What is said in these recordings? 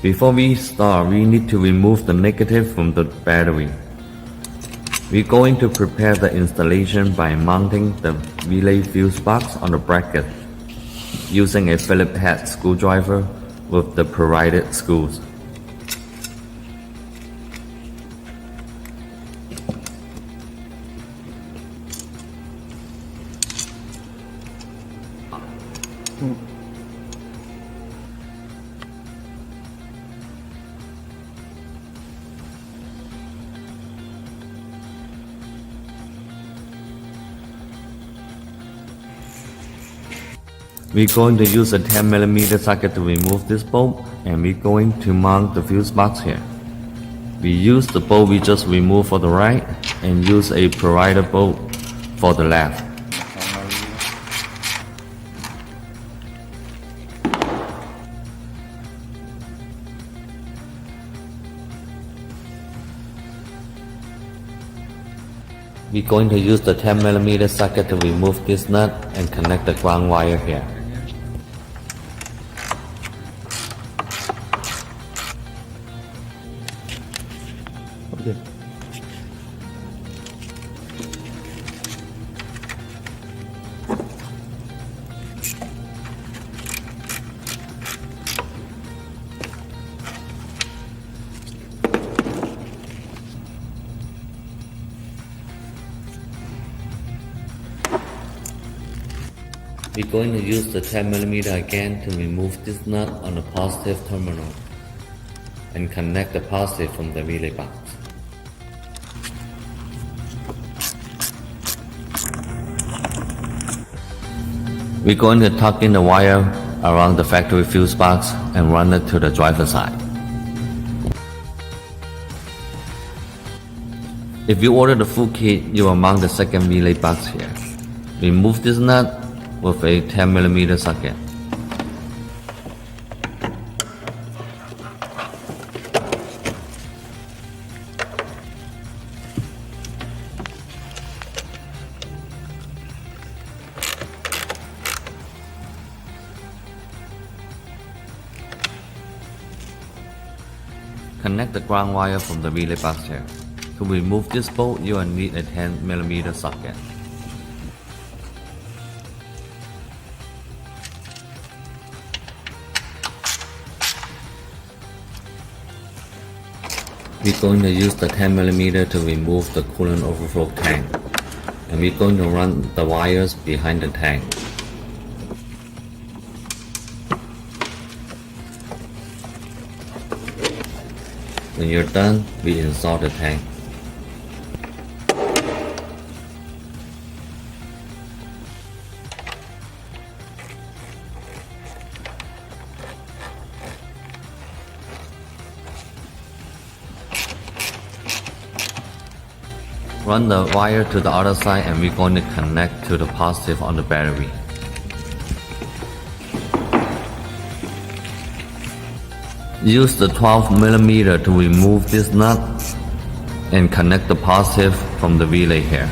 Before we start, we need to remove the negative from the battery. We're going to prepare the installation by mounting the relay fuse box on the bracket using a Phillips head screwdriver with the provided screws. We're going to use a 10mm socket to remove this bolt, and we're going to mount the fuse box here. We use the bolt we just removed for the right and use a provided bolt for the left. We're going to use the 10mm socket to remove this nut and connect the ground wire here. Okay. We're going to use the 10mm again to remove this nut on the positive terminal and connect the positive from the relay box. We're going to tuck in the wire around the factory fuse box and run it to the driver side. If you order the full kit, you will mount the second relay box here. Remove this nut with a 10mm socket. Connect the ground wire from the relay box here. To remove this bolt, you will need a 10mm socket. We're going to use the 10mm to remove the coolant overflow tank, and we're going to run the wires behind the tank. When you're done, we install the tank. Run the wire to the other side, and we're going to connect to the positive on the battery. Use the 12mm to remove this nut and connect the positive from the relay here.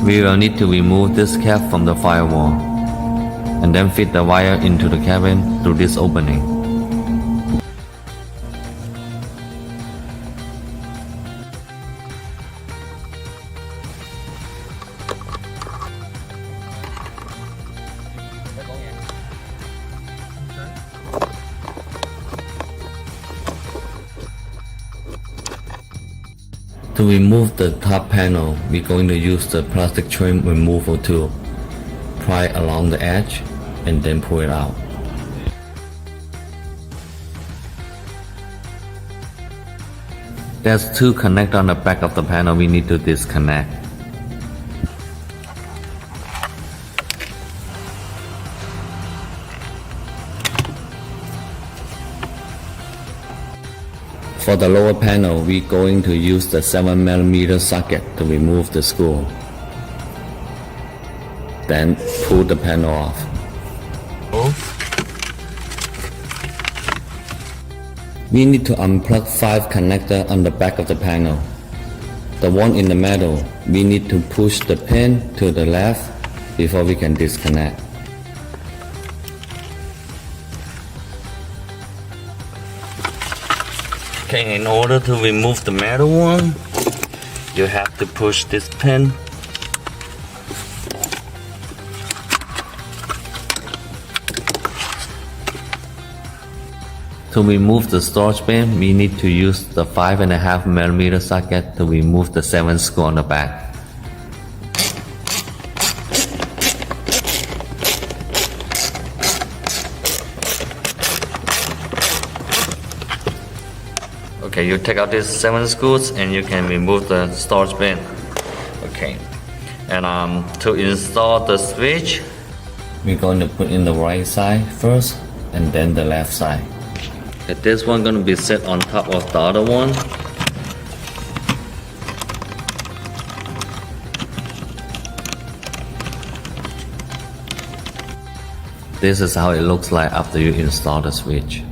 We will need to remove this cap from the firewall and then fit the wire into the cabin through this opening. To remove the top panel, we're going to use the plastic trim removal tool. Pry along the edge and then pull it out. There's two connectors on the back of the panel we need to disconnect. For the lower panel, we're going to use the 7mm socket to remove the screw. Then pull the panel off. We need to unplug 5 connectors on the back of the panel. The one in the middle we need to push the pin to the left before we can disconnect. Okay, in order to remove the metal one, you have to push this pin. To remove the storage bin, we need to use the 5.5mm socket to remove the 7 screw on the back. Okay, you take out these 7 screws and you can remove the storage bin. Okay, and to install the switch, we're going to put in the right side first and then the left side. This one gonna be set on top of the other one. This is how it looks like after you install the switch.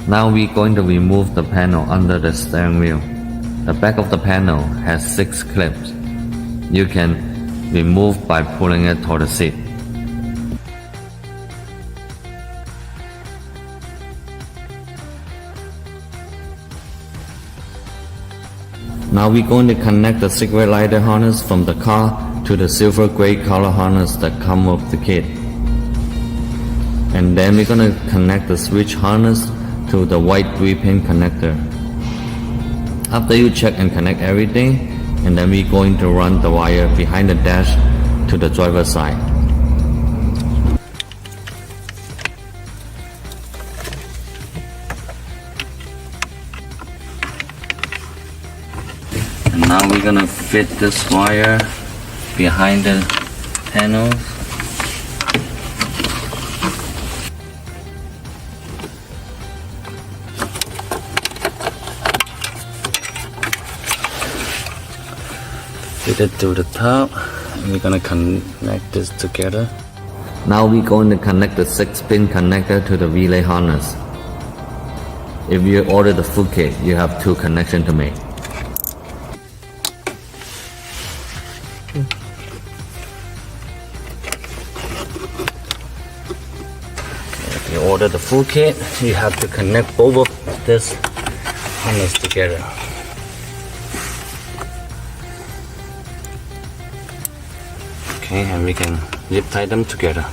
Now we're going to remove the panel under the steering wheel. The back of the panel has 6 clips. You can remove by pulling it toward the seat. Now we're going to connect the cigarette lighter harness from the car to the silver gray color harness that comes with the kit. And then we're going to connect the switch harness to the white 3-pin connector. After you check and connect everything, and then we're going to run the wire behind the dash to the driver's side. And now we're gonna fit this wire behind the panel. Fit it to the top, and we're gonna connect this together. Now we're going to connect the 6-pin connector to the relay harness. If you order the full kit, you have 2 connections to make. If you order the full kit, you have to connect both of this harness together. Okay, and we can zip tie them together.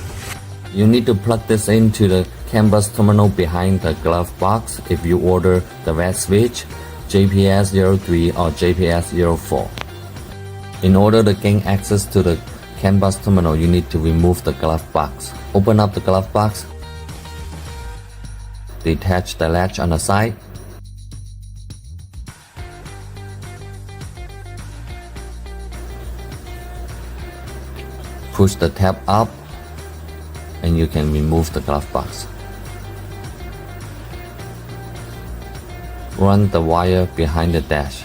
You need to plug this into the CAN bus terminal behind the glove box if you order the red switch, JPS03 or JPS04. In order to gain access to the CAN bus terminal, you need to remove the glove box. Open up the glove box, detach the latch on the side, push the tab up, and you can remove the glove box. Run the wire behind the dash.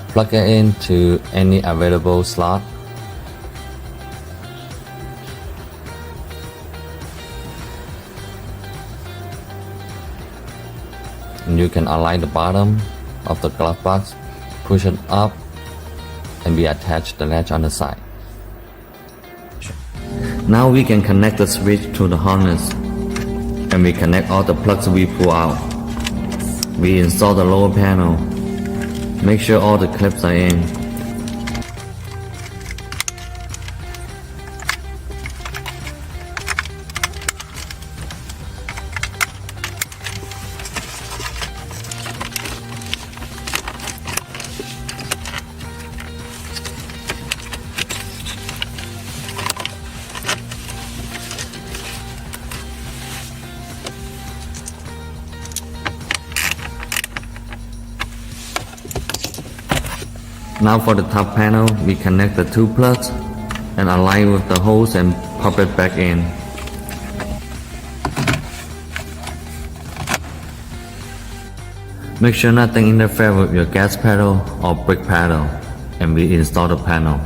Plug it into any available slot. And you can align the bottom of the glove box, push it up, and we attach the latch on the side. Now we can connect the switch to the harness, and we connect all the plugs we pull out. We install the lower panel. Make sure all the clips are in. Now for the top panel, we connect the 2 plugs and align with the hose and pop it back in. Make sure nothing interferes with your gas pedal or brake pedal, and we install the panel.